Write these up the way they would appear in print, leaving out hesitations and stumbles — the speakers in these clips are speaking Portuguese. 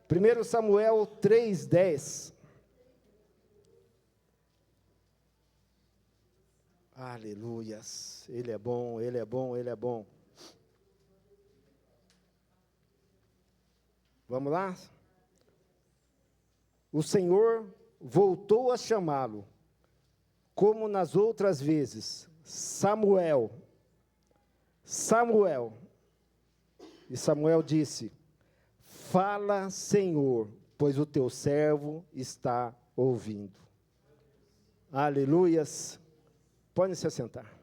1 Samuel 3:10. Aleluias, Ele é bom, Ele é bom, Ele é bom. Vamos lá? O Senhor voltou a chamá-lo, como nas outras vezes, Samuel, Samuel. E Samuel disse: fala, Senhor, pois o teu servo está ouvindo. Aleluias. Podem se assentar.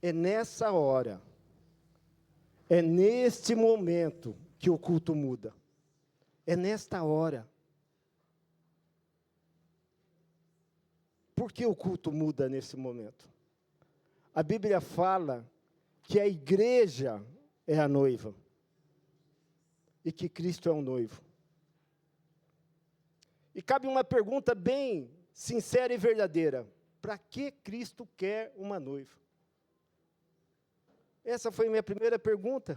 É nessa hora, é neste momento que o culto muda. É nesta hora. Por que o culto muda nesse momento? A Bíblia fala que a igreja é a noiva e que Cristo é o noivo. E cabe uma pergunta bem sincera e verdadeira: para que Cristo quer uma noiva? Essa foi a minha primeira pergunta.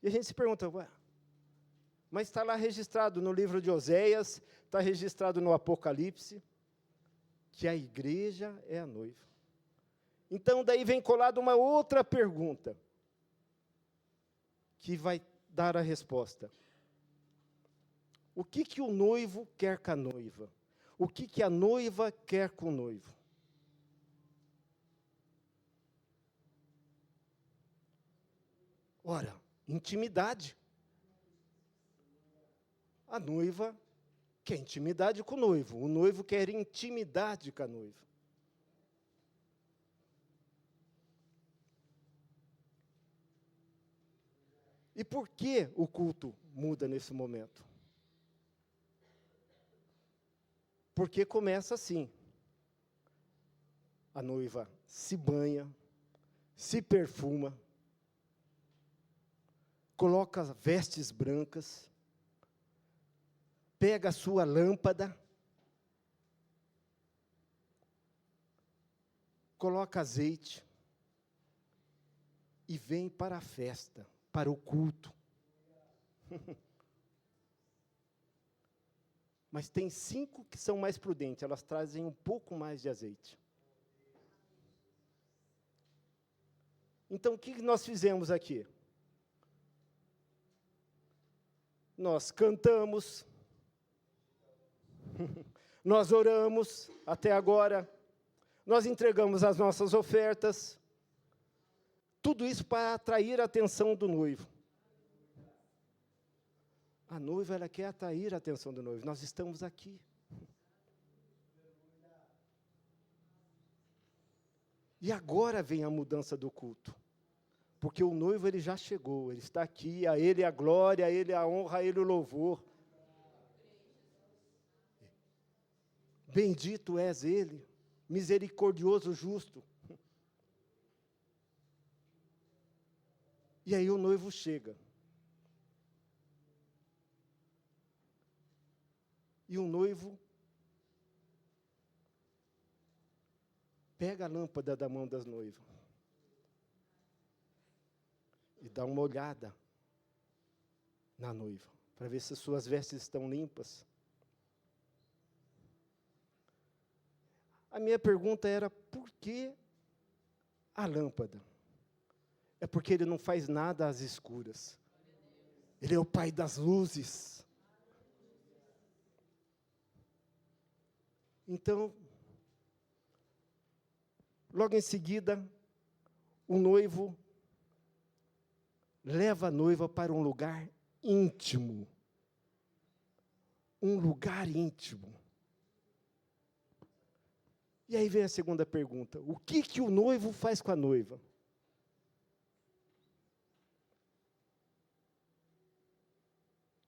E a gente se pergunta, ué, mas está lá registrado no livro de Oséias, está registrado no Apocalipse, que a igreja é a noiva. Então, daí vem colada uma outra pergunta, que vai dar a resposta. O que o noivo quer com a noiva? O que a noiva quer com o noivo? Ora, intimidade. A noiva quer intimidade com o noivo quer intimidade com a noiva. E por que o culto muda nesse momento? Porque começa assim. A noiva se banha, se perfuma, coloca vestes brancas, pega a sua lâmpada, coloca azeite e vem para a festa, para o culto. Mas tem 5 que são mais prudentes, elas trazem um pouco mais de azeite. Então, o que nós fizemos aqui? Nós cantamos, nós oramos até agora, nós entregamos as nossas ofertas, tudo isso para atrair a atenção do noivo. A noiva, ela quer atrair a atenção do noivo. Nós estamos aqui. E agora vem a mudança do culto. Porque o noivo, ele já chegou, ele está aqui, a ele a glória, a ele a honra, a ele o louvor. Bendito és ele, misericordioso, justo. E aí o noivo chega. E o noivo pega a lâmpada da mão das noivas e dá uma olhada na noiva, para ver se suas vestes estão limpas. A minha pergunta era, por que a lâmpada? É porque ele não faz nada às escuras. Ele é o Pai das luzes. Então, logo em seguida, o noivo leva a noiva para um lugar íntimo. Um lugar íntimo. E aí vem a segunda pergunta: o que o noivo faz com a noiva?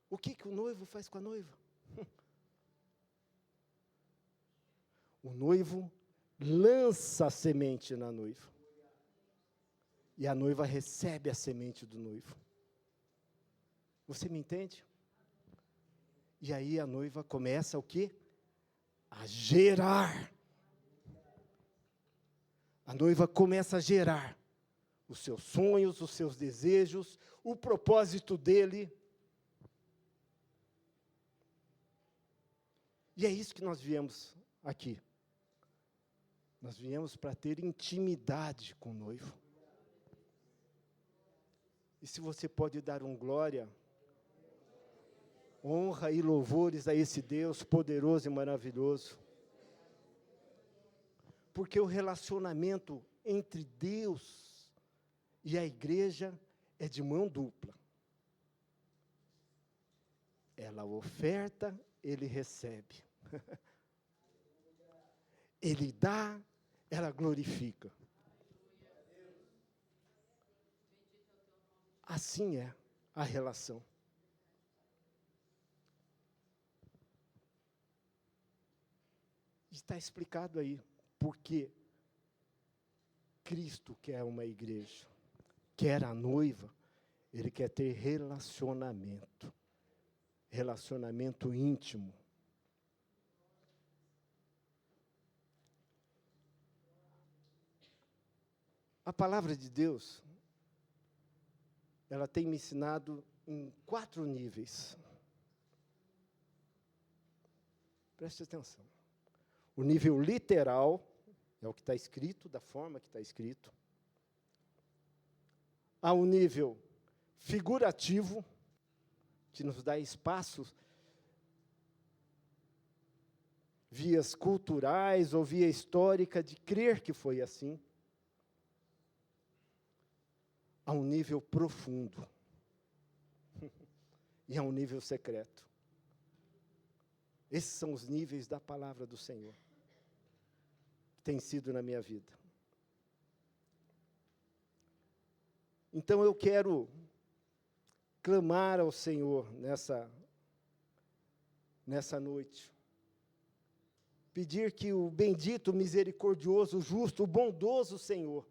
O que o noivo faz com a noiva? O noivo lança a semente na noiva. E a noiva recebe a semente do noivo. Você me entende? E aí a noiva começa o quê? A gerar. A noiva começa a gerar os seus sonhos, os seus desejos, o propósito dele. E é isso que nós viemos aqui. Nós viemos para ter intimidade com o noivo. E se você pode dar um glória, honra e louvores a esse Deus poderoso e maravilhoso. Porque o relacionamento entre Deus e a igreja é de mão dupla. Ela oferta, ele recebe. Ele dá, ela glorifica. Assim é a relação. Está explicado aí porque Cristo quer uma igreja, quer a noiva, ele quer ter relacionamento íntimo. A palavra de Deus, ela tem me ensinado em 4 níveis. Preste atenção. O nível literal, é o que está escrito, da forma que está escrito. Há um nível figurativo, que nos dá espaços, vias culturais ou via histórica, de crer que foi assim. Há um nível profundo. E há um nível secreto. Esses são os níveis da palavra do Senhor, que tem sido na minha vida. Então eu quero clamar ao Senhor nessa noite. Pedir que o bendito, misericordioso, justo, o bondoso Senhor,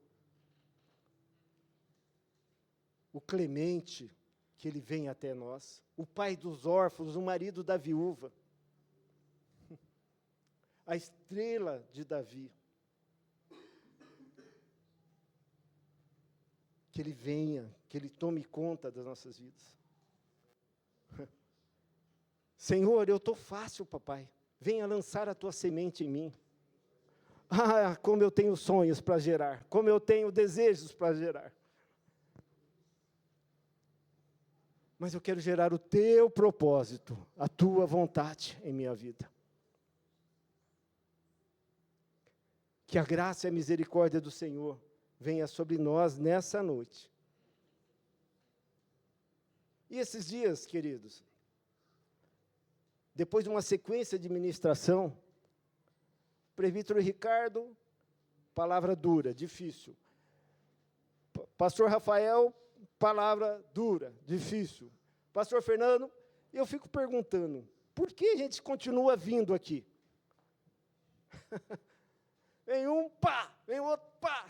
o clemente, que Ele venha até nós, o pai dos órfãos, o marido da viúva, a estrela de Davi, que Ele venha, que Ele tome conta das nossas vidas. Senhor, eu estou fácil, papai, venha lançar a tua semente em mim. Ah, como eu tenho sonhos para gerar, como eu tenho desejos para gerar. Mas eu quero gerar o teu propósito, a tua vontade em minha vida. Que a graça e a misericórdia do Senhor venha sobre nós nessa noite. E esses dias, queridos, depois de uma sequência de ministração, presbítero Ricardo, palavra dura, difícil. Pastor Rafael, palavra dura, difícil. Pastor Fernando, eu fico perguntando, por que a gente continua vindo aqui? Vem um, pá, vem outro, pá.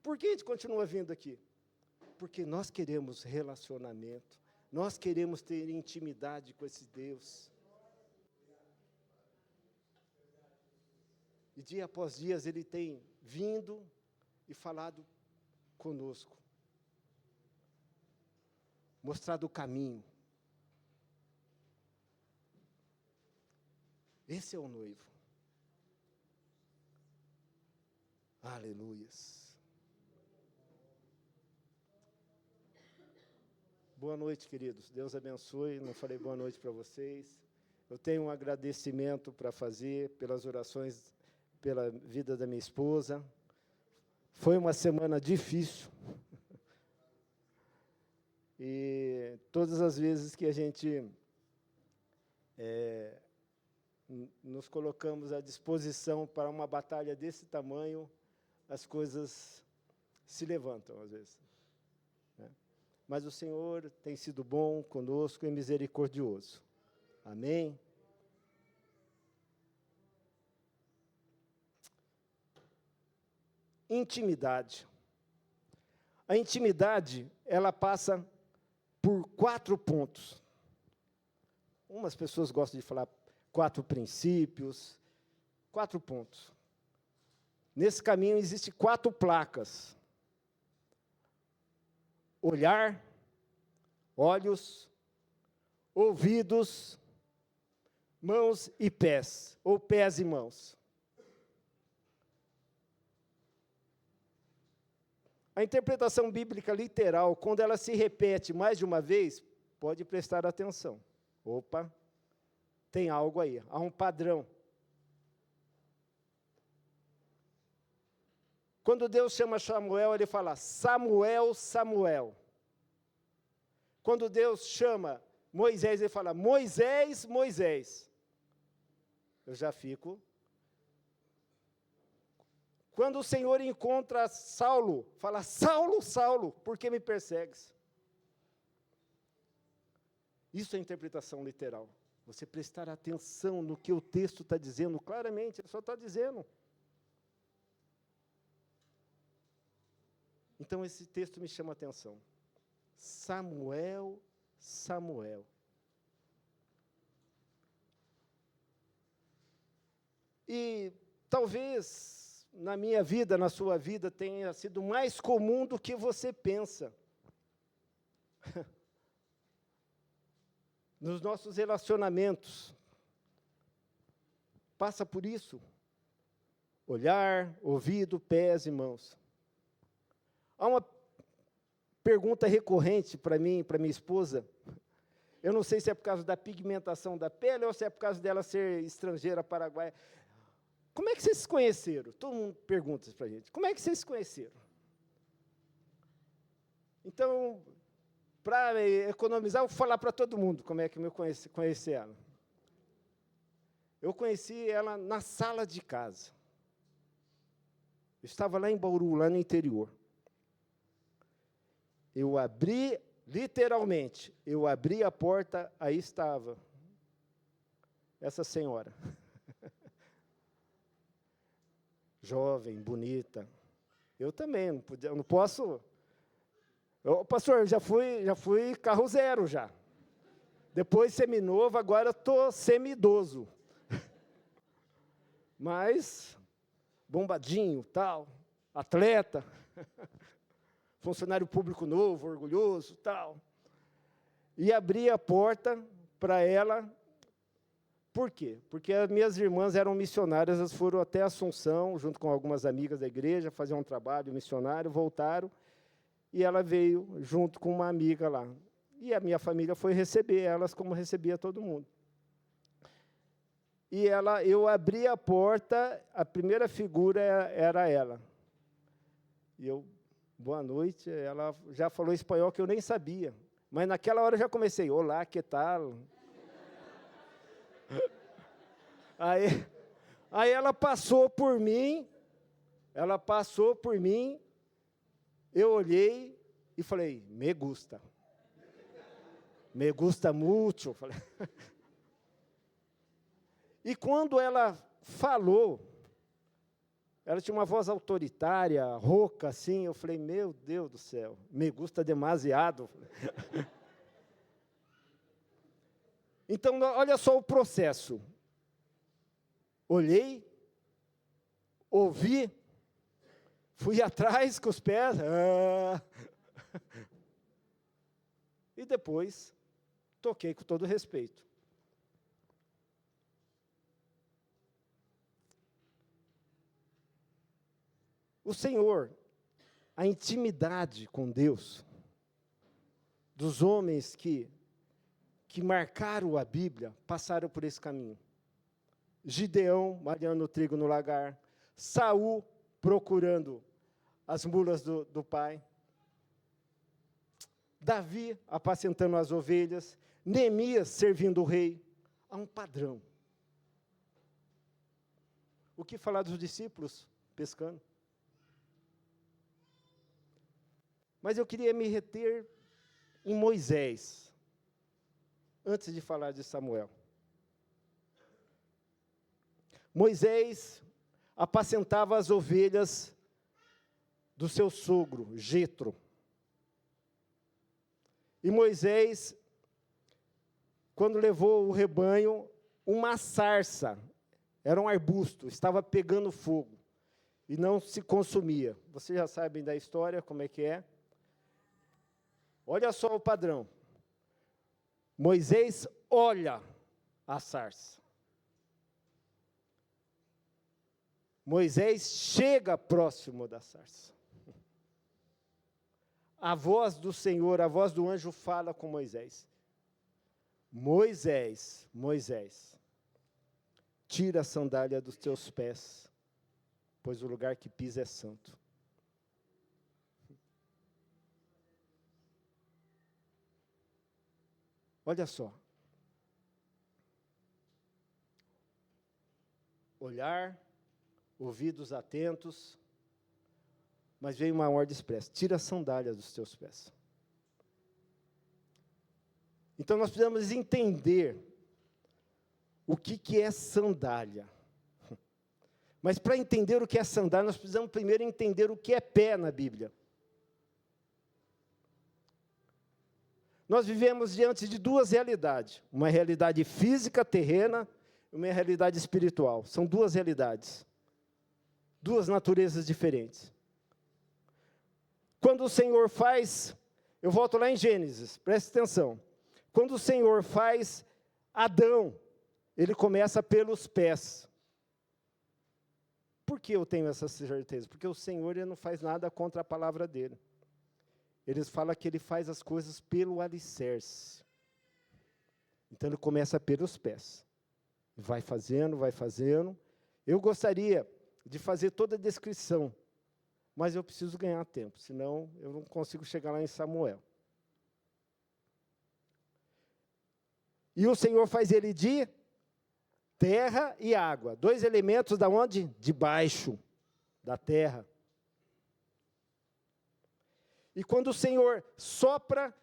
Por que a gente continua vindo aqui? Porque nós queremos relacionamento, nós queremos ter intimidade com esse Deus. E dia após dia Ele tem vindo e falado conosco, mostrado o caminho. Esse é o noivo. Aleluias. Boa noite, queridos. Deus abençoe. Não falei boa noite para vocês. Eu tenho um agradecimento para fazer pelas orações, pela vida da minha esposa. Foi uma semana difícil. E todas as vezes que a gente nos colocamos à disposição para uma batalha desse tamanho, as coisas se levantam, às vezes. Né? Mas o Senhor tem sido bom conosco e misericordioso. Amém? Intimidade. A intimidade, ela passa por 4 pontos. Umas pessoas gostam de falar 4 princípios, 4 pontos. Nesse caminho existem 4 placas. Olhar, olhos, ouvidos, mãos e pés, ou pés e mãos. A interpretação bíblica literal, quando ela se repete mais de uma vez, pode prestar atenção. Opa, tem algo aí, há um padrão. Quando Deus chama Samuel, ele fala, Samuel, Samuel. Quando Deus chama Moisés, ele fala, Moisés, Moisés. Eu já fico. Quando o Senhor encontra Saulo, fala, Saulo, Saulo, por que me persegues? Isso é interpretação literal. Você prestar atenção no que o texto está dizendo, claramente, ele só está dizendo. Então, esse texto me chama a atenção. Samuel, Samuel. E talvez na minha vida, na sua vida, tenha sido mais comum do que você pensa. Nos nossos relacionamentos. Passa por isso. Olhar, ouvido, pés e mãos. Há uma pergunta recorrente para mim e para minha esposa. Eu não sei se é por causa da pigmentação da pele ou se é por causa dela ser estrangeira, paraguaia. Como é que vocês se conheceram? Todo mundo pergunta isso para a gente. Como é que vocês se conheceram? Então, para economizar, eu vou falar para todo mundo como é que eu conheci ela. Eu conheci ela na sala de casa. Eu estava lá em Bauru, lá no interior. Eu abri, literalmente, eu abri a porta, aí estava essa senhora. Jovem, bonita. Eu também, não posso... pastor, já fui carro zero já. Depois seminovo, agora estou semi-idoso. Mas, bombadinho, tal, atleta, funcionário público novo, orgulhoso, tal. E abri a porta para ela. Por quê? Porque as minhas irmãs eram missionárias, elas foram até Assunção, junto com algumas amigas da igreja, fazer um trabalho missionário, voltaram, e ela veio junto com uma amiga lá. E a minha família foi receber elas como recebia todo mundo. E eu abri a porta, a primeira figura era ela. E eu, boa noite, ela já falou espanhol que eu nem sabia. Mas naquela hora eu já comecei, olá, que tal? Aí ela passou por mim, eu olhei e falei, me gusta mucho. Falei. E quando ela falou, ela tinha uma voz autoritária, rouca, assim, eu falei, meu Deus do céu, me gusta demasiado. Então, olha só o processo. Olhei, ouvi, fui atrás com os pés, e depois toquei com todo respeito. O Senhor, a intimidade com Deus, dos homens que marcaram a Bíblia, passaram por esse caminho. Gideão, malhando o trigo no lagar. Saul, procurando as mulas do pai. Davi, apacentando as ovelhas. Neemias, servindo o rei. Há um padrão. O que falar dos discípulos pescando? Mas eu queria me reter em Moisés, antes de falar de Samuel. Moisés apacentava as ovelhas do seu sogro, Jetro. E Moisés quando levou o rebanho, uma sarça, era um arbusto, estava pegando fogo e não se consumia. Vocês já sabem da história, como é que é. Olha só o padrão. Moisés olha a sarça. Moisés chega próximo da sarça. A voz do Senhor, a voz do anjo fala com Moisés. Moisés, Moisés, tira a sandália dos teus pés, pois o lugar que pisa é santo. Olha só. Olhar, ouvidos atentos, mas veio uma ordem expressa: tira a sandália dos teus pés. Então nós precisamos entender o que é sandália. Mas para entender o que é sandália, nós precisamos primeiro entender o que é pé na Bíblia. Nós vivemos diante de duas realidades, uma realidade física, terrena, e uma realidade espiritual. São duas realidades, duas naturezas diferentes. Quando o Senhor faz, eu volto lá em Gênesis, preste atenção. Quando o Senhor faz Adão, ele começa pelos pés. Por que eu tenho essa certeza? Porque o Senhor ele não faz nada contra a palavra dele. Ele fala que ele faz as coisas pelo alicerce. Então ele começa pelos pés. Vai fazendo, vai fazendo. Eu gostaria de fazer toda a descrição, mas eu preciso ganhar tempo, senão eu não consigo chegar lá em Samuel. E o Senhor faz ele de terra e água. Dois elementos da onde? De baixo, da terra. E quando o Senhor sopra,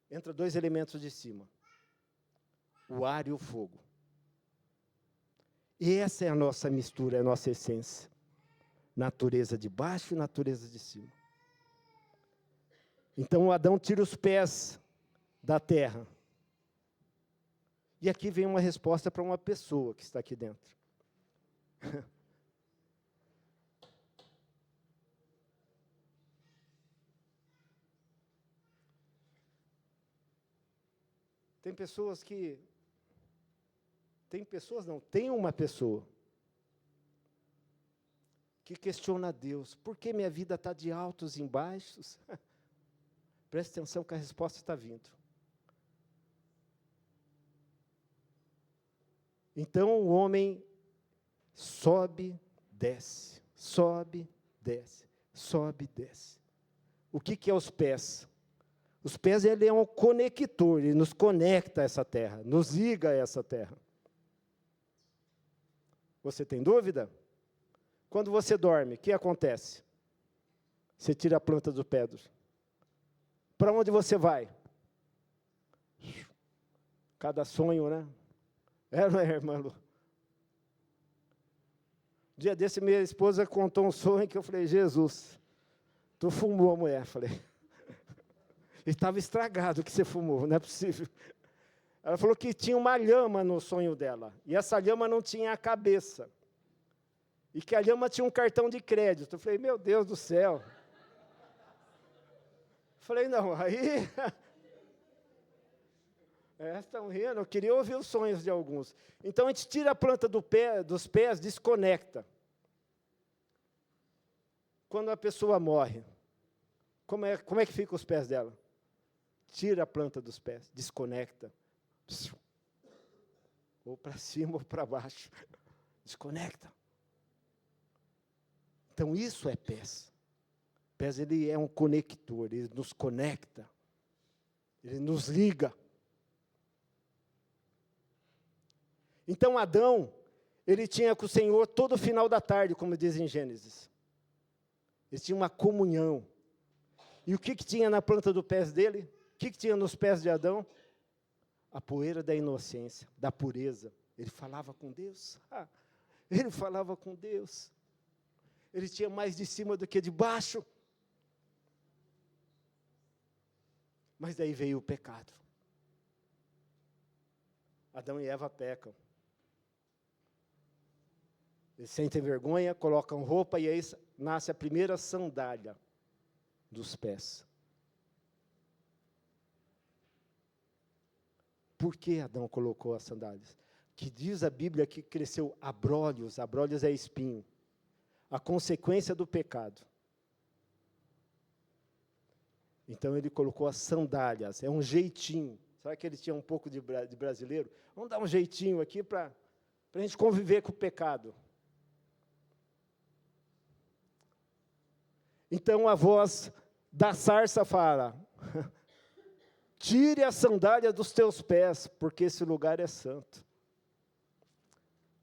entra dois elementos de cima. O ar e o fogo. E essa é a nossa mistura, é a nossa essência. Natureza de baixo e natureza de cima. Então, Adão tira os pés da terra. E aqui vem uma resposta para uma pessoa que está aqui dentro. Tem pessoas que... Tem uma pessoa que questiona Deus. Por que minha vida está de altos e baixos? Preste atenção que a resposta está vindo. Então o homem sobe, desce, sobe, desce, sobe, desce. O que é os pés? Os pés, ele é um conector, ele nos conecta a essa terra, nos liga a essa terra. Você tem dúvida? Quando você dorme, o que acontece? Você tira a planta do pé. Para onde você vai? Cada sonho, né? Não é, irmã Lu? Dia desse, minha esposa contou um sonho que eu falei, Jesus, tu fumou a mulher. Falei, estava estragado o que você fumou, não é possível. Ela falou que tinha uma lhama no sonho dela, e essa lhama não tinha a cabeça. E que a lhama tinha um cartão de crédito. Eu falei, meu Deus do céu. Falei, não, aí... estão rindo, eu queria ouvir os sonhos de alguns. Então, a gente tira a planta dos pés, desconecta. Quando a pessoa morre, como é que ficam os pés dela? Tira a planta dos pés, desconecta. Ou para cima ou para baixo. Desconecta. Então, isso é pés. Pés, ele é um conector, ele nos conecta. Ele nos liga. Então, Adão, ele tinha com o Senhor todo o final da tarde, como diz em Gênesis. Eles tinham uma comunhão. E o que tinha na planta do pés dele? O que tinha nos pés de Adão? A poeira da inocência, da pureza. Ele falava com Deus. Ele falava com Deus. Ele tinha mais de cima do que de baixo. Mas daí veio o pecado. Adão e Eva pecam. Eles sentem vergonha, colocam roupa e aí nasce a primeira sandália dos pés. Por que Adão colocou as sandálias? Que diz a Bíblia que cresceu abrolhos é espinho. A consequência do pecado. Então ele colocou as sandálias, é um jeitinho. Sabe que ele tinha um pouco de brasileiro? Vamos dar um jeitinho aqui para a gente conviver com o pecado. Então a voz da sarça fala, tire a sandália dos teus pés, porque esse lugar é santo.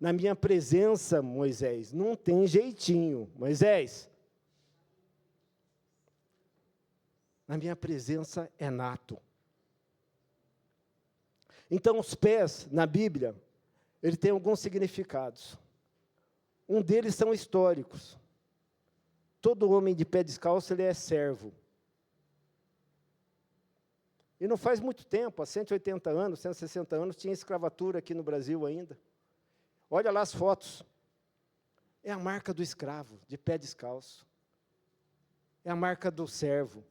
Na minha presença, Moisés, não tem jeitinho. Moisés, na minha presença é nato. Então, os pés, na Bíblia, ele tem alguns significados. Um deles são históricos. Todo homem de pé descalço, ele é servo. E não faz muito tempo, há 180 anos, 160 anos, tinha escravatura aqui no Brasil ainda. Olha lá as fotos. É a marca do escravo, de pé descalço. É a marca do servo.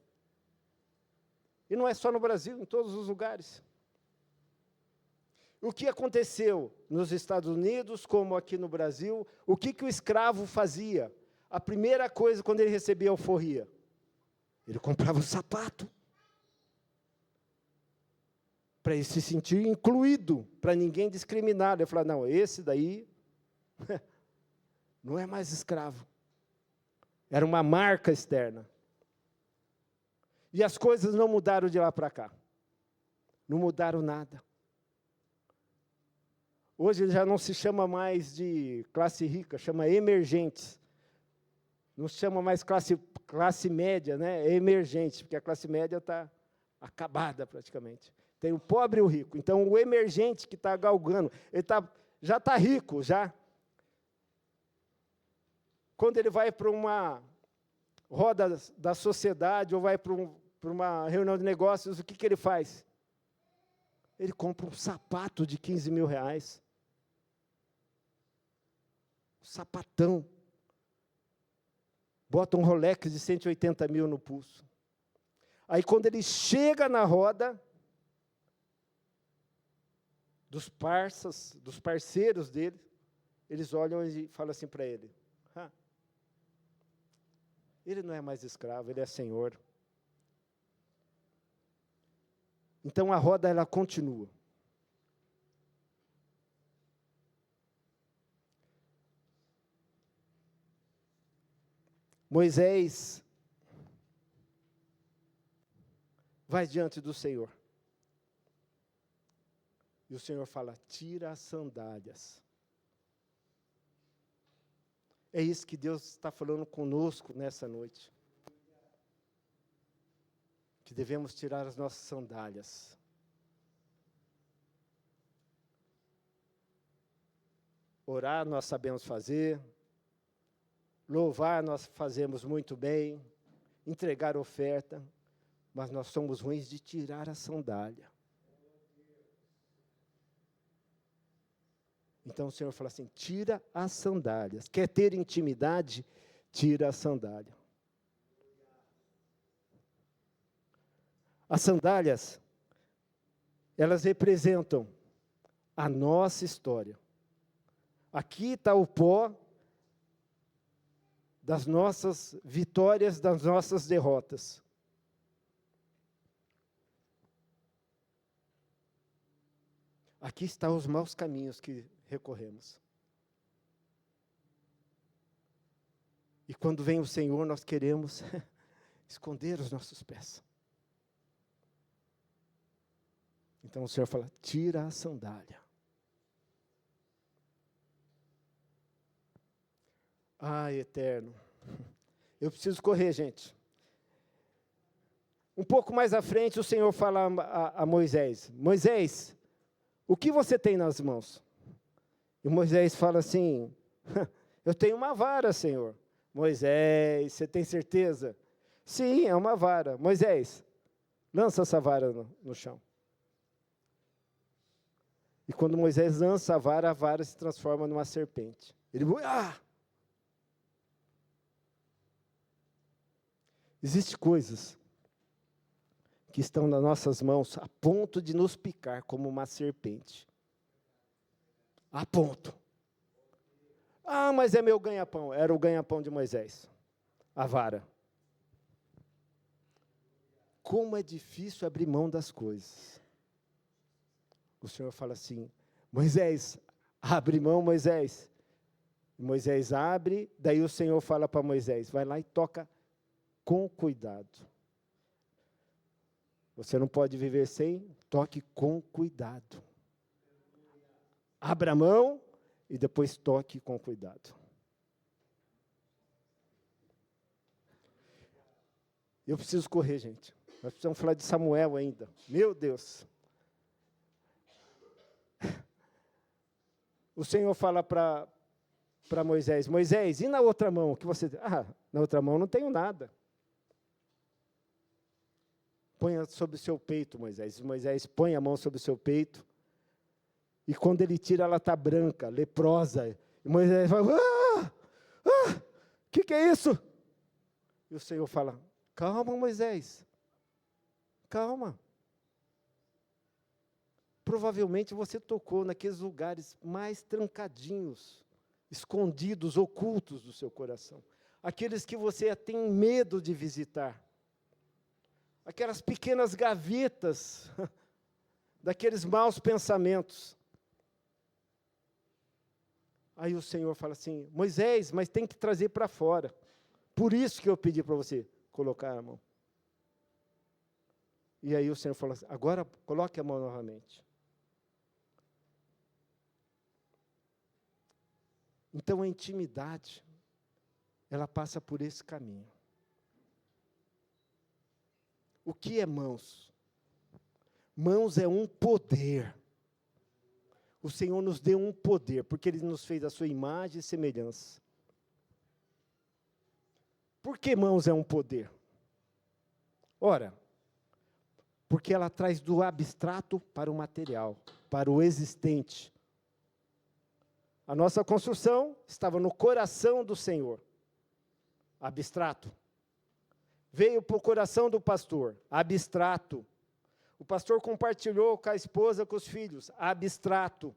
E não é só no Brasil, em todos os lugares. O que aconteceu nos Estados Unidos, como aqui no Brasil, o que o escravo fazia? A primeira coisa, quando ele recebia a alforria, ele comprava um sapato. Para ele se sentir incluído, para ninguém discriminar. Ele falou, não, esse daí não é mais escravo. Era uma marca externa. E as coisas não mudaram de lá para cá. Não mudaram nada. Hoje já não se chama mais de classe rica, chama emergentes. Não se chama mais classe média, né? É emergente, porque a classe média está acabada praticamente. Tem o pobre e o rico. Então, o emergente que está galgando, ele já está rico, já. Quando ele vai para uma roda da sociedade, ou vai para uma reunião de negócios, o que ele faz? Ele compra um sapato de 15 mil reais. Um sapatão. Bota um Rolex de 180 mil no pulso. Aí, quando ele chega na roda, dos parceiros dele, eles olham e falam assim para ele, ele não é mais escravo, ele é senhor. Então a roda, ela continua. Moisés vai diante do Senhor. E o Senhor fala, tira as sandálias. É isso que Deus está falando conosco nessa noite. Que devemos tirar as nossas sandálias. Orar nós sabemos fazer. Louvar nós fazemos muito bem. Entregar oferta. Mas nós somos ruins de tirar a sandália. Então o Senhor fala assim, tira as sandálias. Quer ter intimidade? Tira a sandália. As sandálias, elas representam a nossa história. Aqui está o pó das nossas vitórias, das nossas derrotas. Aqui estão os maus caminhos que recorremos. E quando vem o Senhor, nós queremos esconder os nossos pés. Então o Senhor fala, tira a sandália. Ai, eterno. Eu preciso correr, gente. Um pouco mais à frente, o Senhor fala a Moisés, Moisés, o que você tem nas mãos? E Moisés fala assim, eu tenho uma vara, Senhor. Moisés, você tem certeza? Sim, é uma vara. Moisés, Lança essa vara no chão. E quando Moisés lança a vara se transforma numa serpente. Ele... Existem coisas que estão nas nossas mãos a ponto de nos picar como uma serpente. A ponto. Mas é meu ganha-pão. Era o ganha-pão de Moisés. A vara. Como é difícil abrir mão das coisas. O Senhor fala assim, Moisés, abre mão, Moisés. Moisés abre, daí o Senhor fala para Moisés, vai lá e toca com cuidado. Você não pode viver sem, toque com cuidado. Abra a mão e depois toque com cuidado. Eu preciso correr, gente. Nós precisamos falar de Samuel ainda. Meu Deus. O Senhor fala para Moisés, Moisés, e na outra mão? Que você... na outra mão não tenho nada. Ponha sobre o seu peito, Moisés. Moisés põe a mão sobre o seu peito. E quando ele tira, ela está branca, leprosa. E Moisés fala, que é isso? E o Senhor fala, calma, Moisés. Calma. Provavelmente você tocou naqueles lugares mais trancadinhos, escondidos, ocultos do seu coração. Aqueles que você tem medo de visitar. Aquelas pequenas gavetas daqueles maus pensamentos. Aí o Senhor fala assim, Moisés, mas tem que trazer para fora. Por isso que eu pedi para você colocar a mão. E aí o Senhor falou assim, agora coloque a mão novamente. Então a intimidade, ela passa por esse caminho. O que é mãos? Mãos é um poder. O Senhor nos deu um poder, porque Ele nos fez a sua imagem e semelhança. Por que mãos é um poder? Ora, porque ela traz do abstrato para o material, para o existente. A nossa construção estava no coração do Senhor, abstrato. Veio para o coração do pastor, abstrato. O pastor compartilhou com a esposa, com os filhos, abstrato.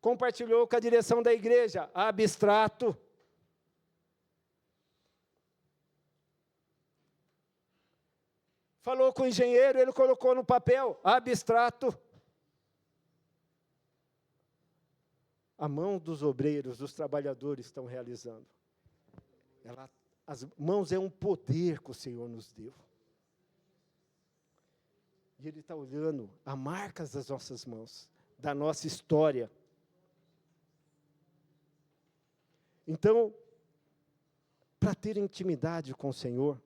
Compartilhou com a direção da igreja, abstrato. Falou com o engenheiro, ele colocou no papel, abstrato. A mão dos obreiros, dos trabalhadores estão realizando. As mãos é um poder que o Senhor nos deu. E Ele está olhando as marcas das nossas mãos, da nossa história. Então, para ter intimidade com o Senhor,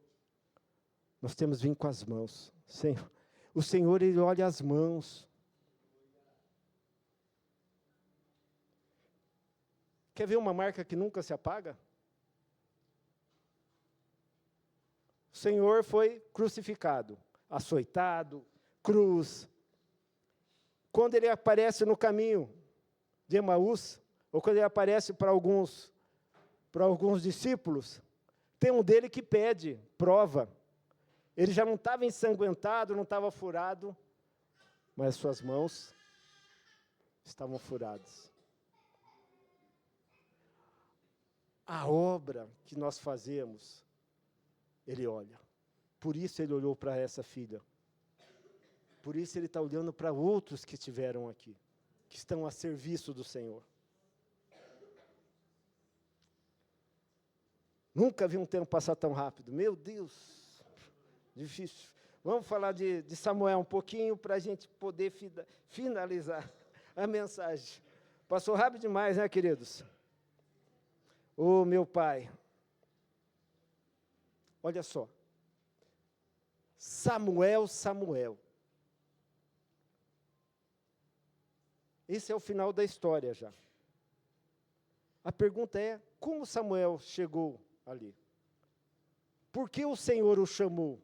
nós temos que vir com as mãos. Senhor, o Senhor, Ele olha as mãos. Quer ver uma marca que nunca se apaga? O Senhor foi crucificado, açoitado, cruz. Quando Ele aparece no caminho de Emaús, ou quando Ele aparece para alguns discípulos, tem um dele que pede prova. Ele já não estava ensanguentado, não estava furado, mas suas mãos estavam furadas. A obra que nós fazemos, Ele olha. Por isso Ele olhou para essa filha. Por isso Ele está olhando para outros que estiveram aqui, que estão a serviço do Senhor. Nunca vi um tempo passar tão rápido. Meu Deus, difícil. Vamos falar de Samuel um pouquinho para a gente poder finalizar a mensagem. Passou rápido demais, né, queridos? Ô, meu Pai, olha só, Samuel. Esse é o final da história já. A pergunta é, como Samuel chegou ali? Por que o Senhor o chamou?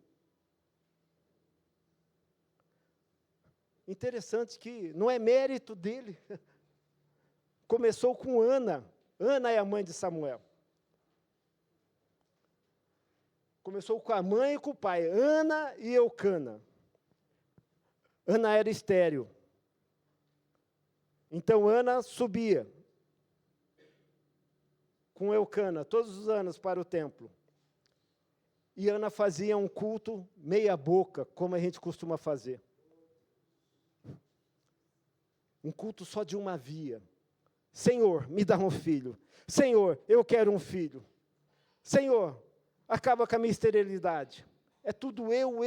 Interessante que não é mérito dele. Começou com Ana. Ana é a mãe de Samuel. Começou com a mãe e com o pai, Ana e Eucana. Ana era estéril. Então Ana subia com Eucana todos os anos para o templo. E Ana fazia um culto meia boca, como a gente costuma fazer. Um culto só de uma via. Senhor, me dá um filho. Senhor, eu quero um filho. Senhor, acaba com a minha esterilidade. É tudo eu.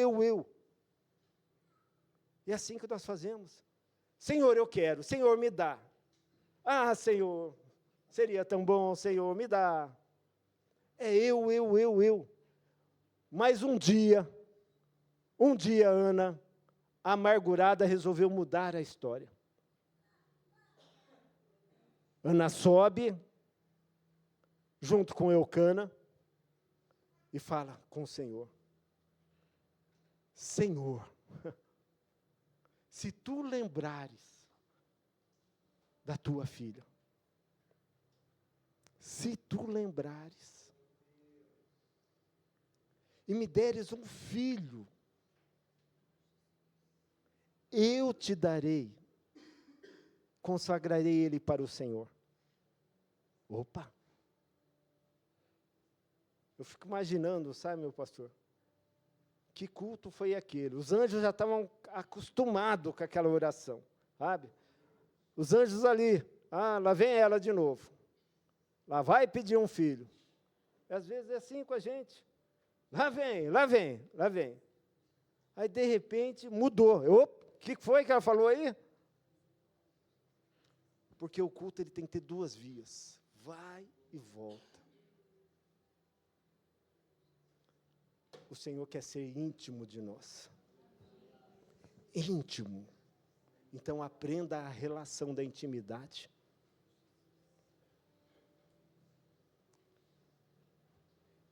E é assim que nós fazemos. Senhor, eu quero. Senhor, me dá. Ah, Senhor, seria tão bom, Senhor, me dá. É eu. Mas um dia, Ana, amargurada, resolveu mudar a história. Ana sobe, junto com Eucana, e fala com o Senhor. Senhor, se tu lembrares da tua filha, se tu lembrares, e me deres um filho, eu te darei, consagrarei ele para o Senhor. Opa! Eu fico imaginando, sabe, meu pastor? Que culto foi aquele? Os anjos já estavam acostumados com aquela oração, sabe? Os anjos ali, lá vem ela de novo. Lá vai pedir um filho. E às vezes é assim com a gente. Lá vem. Aí, de repente, mudou. O que foi que ela falou aí? Porque o culto ele tem que ter duas vias. Vai e volta. O Senhor quer ser íntimo de nós. Íntimo. Então, aprenda a relação da intimidade.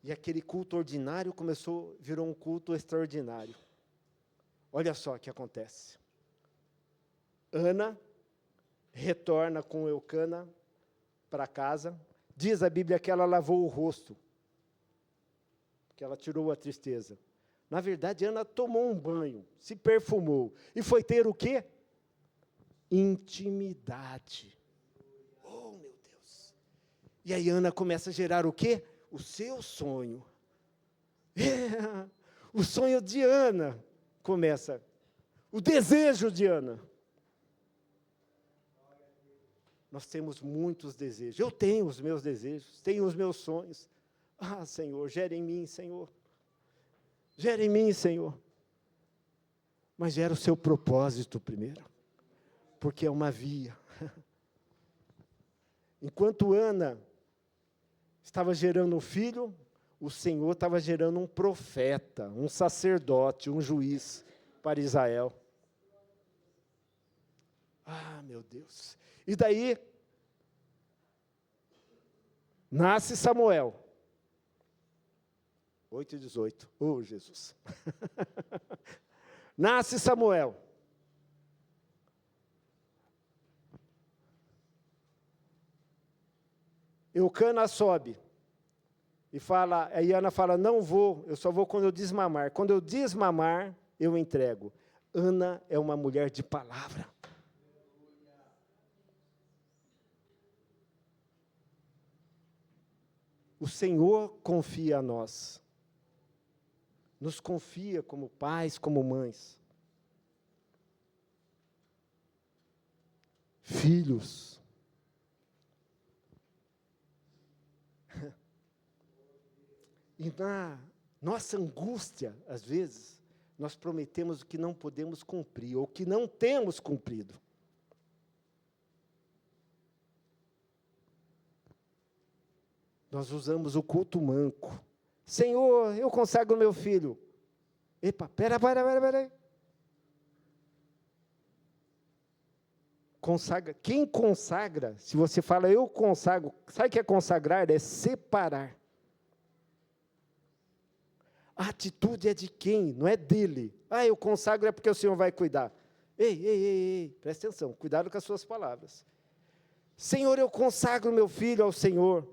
E aquele culto ordinário virou um culto extraordinário. Olha só o que acontece. Ana retorna com Eucana para casa. Diz a Bíblia que ela lavou o rosto, que ela tirou a tristeza. Na verdade, Ana tomou um banho, se perfumou, e foi ter o quê? Intimidade. Oh, meu Deus! E aí Ana começa a gerar o quê? O seu sonho. O sonho de Ana começa. O desejo de Ana. Nós temos muitos desejos. Eu tenho os meus desejos, tenho os meus sonhos. Ah, Senhor, gera em mim, Senhor. Gera em mim, Senhor. Mas gera o seu propósito primeiro. Porque é uma via. Enquanto Ana estava gerando um filho, o Senhor estava gerando um profeta, um sacerdote, um juiz para Israel. Ah, meu Deus. E daí, nasce Samuel. 8:18. Oh, Jesus. Nasce Samuel. Eucana sobe. E fala, aí Ana fala, não vou, eu só vou quando eu desmamar. Quando eu desmamar, eu entrego. Ana é uma mulher de palavra. O Senhor confia a nós. Nos confia como pais, como mães. Filhos. E na nossa angústia, às vezes, nós prometemos o que não podemos cumprir, ou que não temos cumprido. Nós usamos o culto manco. Senhor, eu consagro meu filho. Epa, pera aí. Consagra. Quem consagra, se você fala eu consagro, sabe o que é consagrar? É separar. A atitude é de quem? Não é dele. Eu consagro é porque o Senhor vai cuidar. Ei, presta atenção, cuidado com as suas palavras. Senhor, eu consagro meu filho ao Senhor.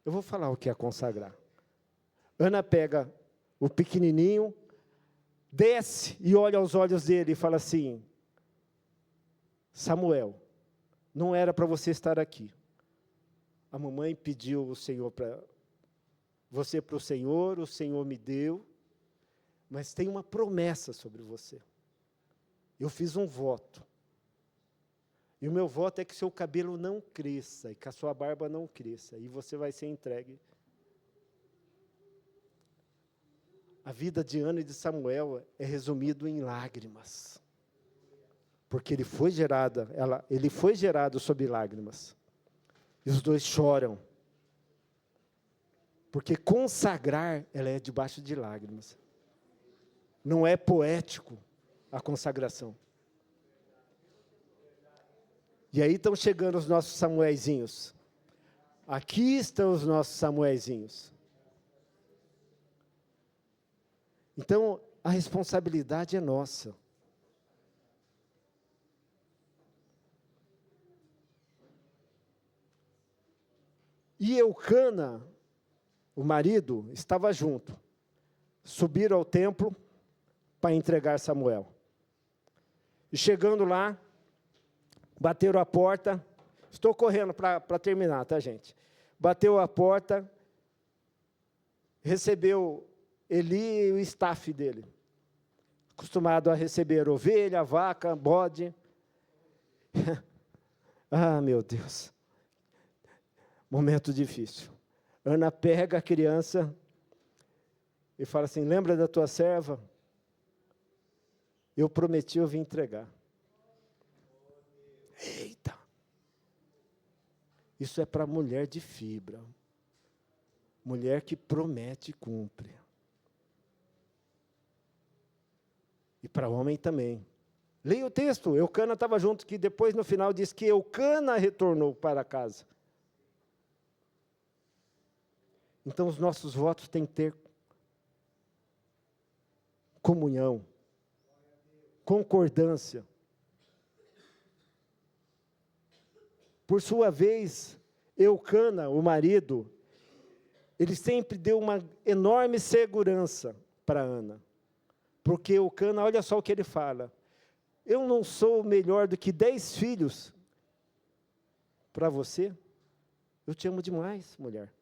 Eu vou falar o que é consagrar. Ana pega o pequenininho, desce e olha aos olhos dele e fala assim: Samuel, não era para você estar aqui. A mamãe pediu o Senhor para você para o Senhor me deu, mas tem uma promessa sobre você. Eu fiz um voto. E o meu voto é que seu cabelo não cresça, e que a sua barba não cresça, e você vai ser entregue. A vida de Ana e de Samuel é resumido em lágrimas. Porque ele foi gerado sob lágrimas. E os dois choram. Porque consagrar, ela é debaixo de lágrimas. Não é poético a consagração. E aí estão chegando os nossos Samuelzinhos. Aqui estão os nossos Samuelzinhos. Então, a responsabilidade é nossa. E Eucana, o marido, estava junto. Subiram ao templo para entregar Samuel. E chegando lá, bateram a porta. Estou correndo para terminar, tá, gente? Bateu a porta, recebeu Eli e o staff dele. Acostumado a receber ovelha, vaca, bode. Ah, meu Deus. Momento difícil. Ana pega a criança e fala assim: lembra da tua serva? Eu prometi, eu vim entregar. Eita! Isso é para mulher de fibra. Mulher que promete e cumpre. E para homem também. Leia o texto, Eucana estava junto, que depois no final diz que Eucana retornou para casa. Então os nossos votos têm que ter comunhão, concordância. Por sua vez, Eucana, o marido, ele sempre deu uma enorme segurança para Ana. Porque Eucana, olha só o que ele fala: eu não sou melhor do que 10 filhos para você? Eu te amo demais, mulher.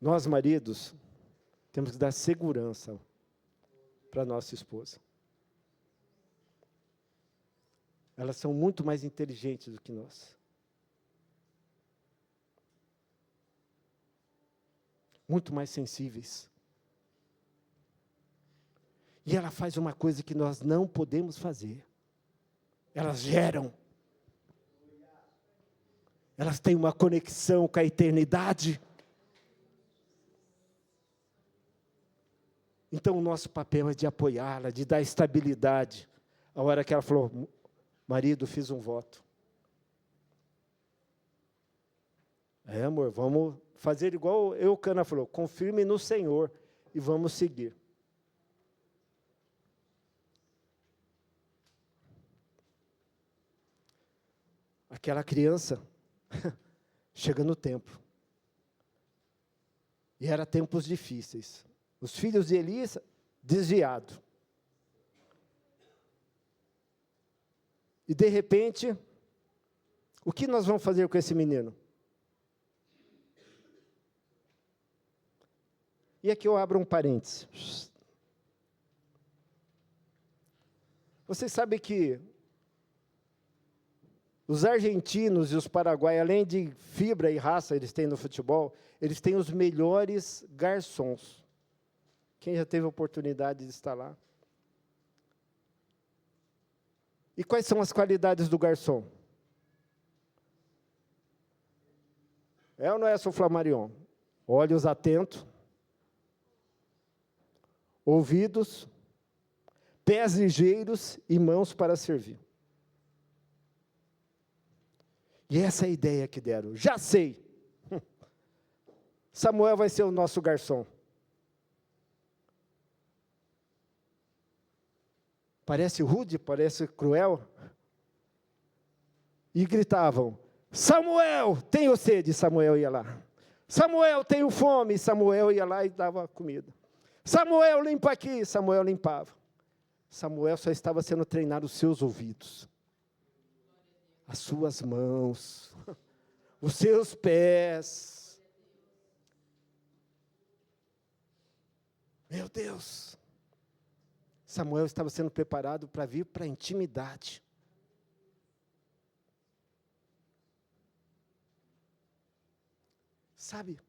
Nós, maridos, temos que dar segurança para nossa esposa. Elas são muito mais inteligentes do que nós. Muito mais sensíveis. E ela faz uma coisa que nós não podemos fazer. Elas geram. Elas têm uma conexão com a eternidade. Então, o nosso papel é de apoiá-la, de dar estabilidade. A hora que ela falou: marido, fiz um voto. Amor, vamos fazer igual Eucana falou: confirme no Senhor e vamos seguir. Aquela criança chega no templo. E eram tempos difíceis. Os filhos de Eli, desviados. E, de repente, o que nós vamos fazer com esse menino? E aqui eu abro um parênteses. Vocês sabem que os argentinos e os paraguaios, além de fibra e raça eles têm no futebol, eles têm os melhores garçons. Quem já teve a oportunidade de estar lá? E quais são as qualidades do garçom? É ou não é, seu Flamarion? Olhos atentos, ouvidos, pés ligeiros e mãos para servir. E essa é a ideia que deram. Já sei. Samuel vai ser o nosso garçom. Parece rude, parece cruel. E gritavam: Samuel, tenho sede. Samuel ia lá. Samuel, tenho fome. Samuel ia lá e dava comida. Samuel, limpa aqui. Samuel limpava. Samuel só estava sendo treinado os seus ouvidos, as suas mãos, os seus pés. Meu Deus! Samuel estava sendo preparado para vir para a intimidade. Sabe,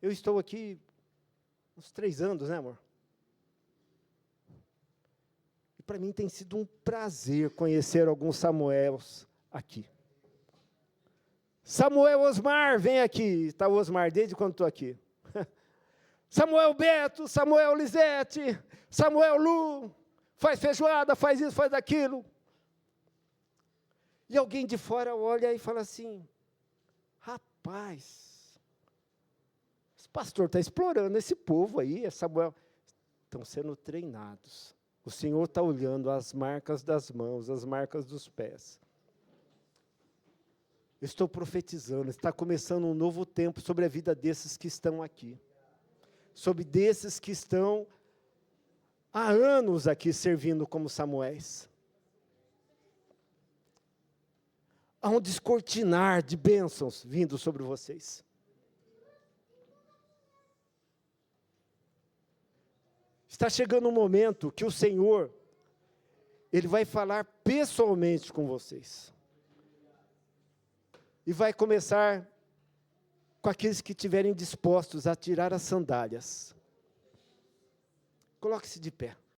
eu estou aqui uns 3 anos, né, amor? E para mim tem sido um prazer conhecer alguns Samuels aqui. Samuel Osmar, vem aqui. Está o Osmar desde quando estou aqui. Samuel Beto, Samuel Lisete, Samuel Lu, faz feijoada, faz isso, faz aquilo. E alguém de fora olha e fala assim: rapaz, esse pastor está explorando esse povo aí, Samuel. Estão sendo treinados. O Senhor está olhando as marcas das mãos, as marcas dos pés. Eu estou profetizando, está começando um novo tempo sobre a vida desses que estão aqui. Sobre desses que estão há anos aqui servindo como Samuéis. Há um descortinar de bênçãos vindo sobre vocês. Está chegando um momento que o Senhor, Ele vai falar pessoalmente com vocês. E vai começar com aqueles que estiverem dispostos a tirar as sandálias. Coloque-se de pé.